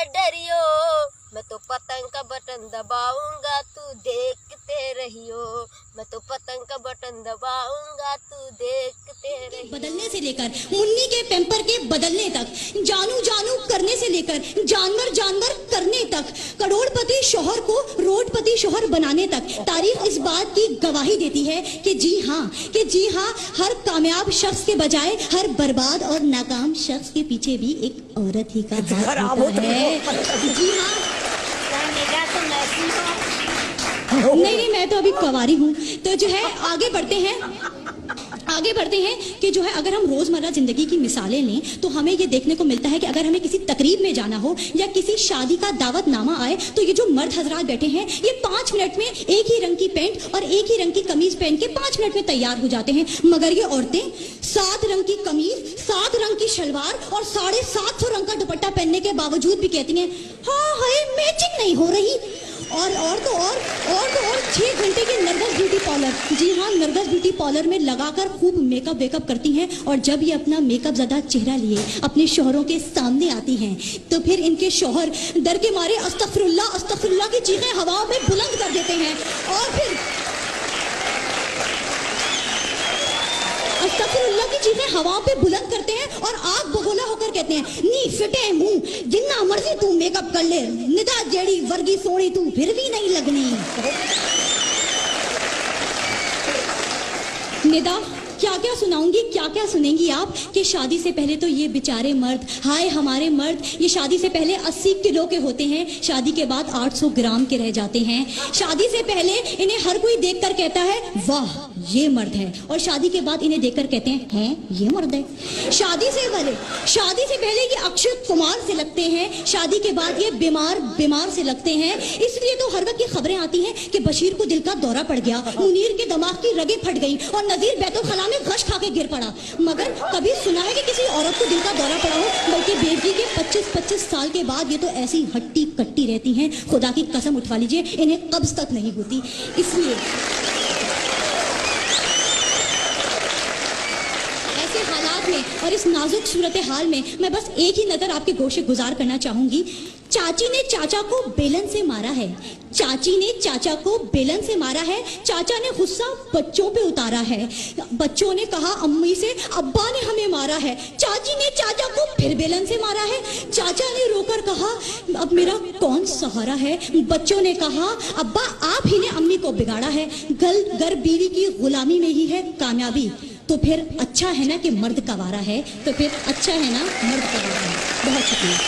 डरियो, मैं तो पतंग का बटन दबाऊंगा तू देखते रहियो, मैं तो पतंग का बटन दबाऊंगा तू देखते रहियो। बदलने से लेकर मुन्नी के पैम्पर के बदलने तक, जानू जानू करने से लेकर जानवर जानवर करने तक, करोड़पति शौहर को रोडपति शौहर बनाने तक, तारीख इस बात की गवाही देती है कि जी हाँ, हर कामयाब शख्स के बजाय हर बर्बाद और नाकाम शख्स के पीछे भी एक औरत ही का हाथ होता है। जी हाँ, नहीं, मैं तो अभी कुंवारी हूँ। तो जो है आगे बढ़ते हैं कि जो है अगर हम रोजमर्रा जिंदगी की मिसालें लें तो हमें ये देखने को मिलता है कि अगर हमें किसी तकरीब में जाना हो या किसी शादी का दावतनामा आए तो ये जो मर्द हजरात बैठे हैं ये 5 मिनट में एक ही रंग की पैंट और एक ही रंग की कमीज पहन के 5 मिनट में तैयार हो जाते हैं, मगर ये औरतें 7 रंग की कमीज, 7 रंग की शलवार और 750 रंग का दुपट्टा पहनने के बावजूद भी कहती हैं हाँ हाय मैचिंग नहीं हो रही। और तो 6 घंटे के नरगस ब्यूटी पार्लर, जी हाँ, नरगस ब्यूटी पार्लर में लगाकर खूब मेकअप वेकअप करती हैं और जब ये अपना मेकअप ज़्यादा चेहरा लिए अपने शौहरों के सामने आती हैं तो फिर इनके शौहर डर के मारे अस्तगफिरुल्लाह की चीखें हवाओं में बुलंद कर देते हैं और फिर अस्तगफिरुल्लाह की चीखें हवाओं पे बुलंद करते हैं और आग बगोला होकर कहते हैं नी फिटे मुंह जिन्ना मर्जी तू मेकअप कर ले, निदा जेड़ी वर्गी सोनी तू फिर भी नहीं लगनी। निदा क्या सुनाऊंगी, क्या सुनेंगी आप कि शादी से पहले तो ये बेचारे मर्द, हाय हमारे मर्द, ये शादी से पहले 80 किलो के होते हैं, शादी के बाद 800 ग्राम के रह जाते हैं। शादी से पहले इन्हें हर कोई देखकर कहता है वाह ये मर्द है, और शादी के बाद इन्हें देखकर कहते हैं ये मर्द है। शादी से पहले ये अक्षय कुमार से लगते हैं, शादी के बाद ये बीमार से लगते हैं। इसलिए तो हर वक्त ये खबरें आती हैं कि बशीर को दिल का दौरा पड़ गया, मुनीर के दिमाग की रगें फट गई और नजीर बैतुल खला में गश खा के गिर पड़ा। मगर कभी सुना है कि किसी औरत को दिल का दौरा पड़ा हो? बल्कि बेटी के 25-25 साल के बाद ये तो ऐसी हट्टी कट्टी रहती हैं, खुदा की कसम उठवा लीजिए इन्हें कब्ज तक नहीं होती। इसलिए ऐसे हालात में और इस नाजुक सूरत हाल में मैं बस एक ही नजर आपके गोशे गुजार करना चाहूंगी। चाची ने चाचा को बेलन से मारा है, चाची ने चाचा को बेलन से मारा है, चाचा ने गुस्सा बच्चों पे उतारा है, बच्चों ने कहा अम्मी से अब्बा ने हमें मारा है, चाची ने चाचा को फिर बेलन से मारा है, चाचा ने रोकर कहा अब मेरा कौन सहारा है, बच्चों ने कहा अब्बा आप ही ने अम्मी को बिगाड़ा है, घर बीवी की गुलामी में ही है कामयाबी, तो फिर अच्छा है ना कि मर्द कवारा है, तो फिर अच्छा है ना मर्द कवारा है। बहुत शुक्रिया।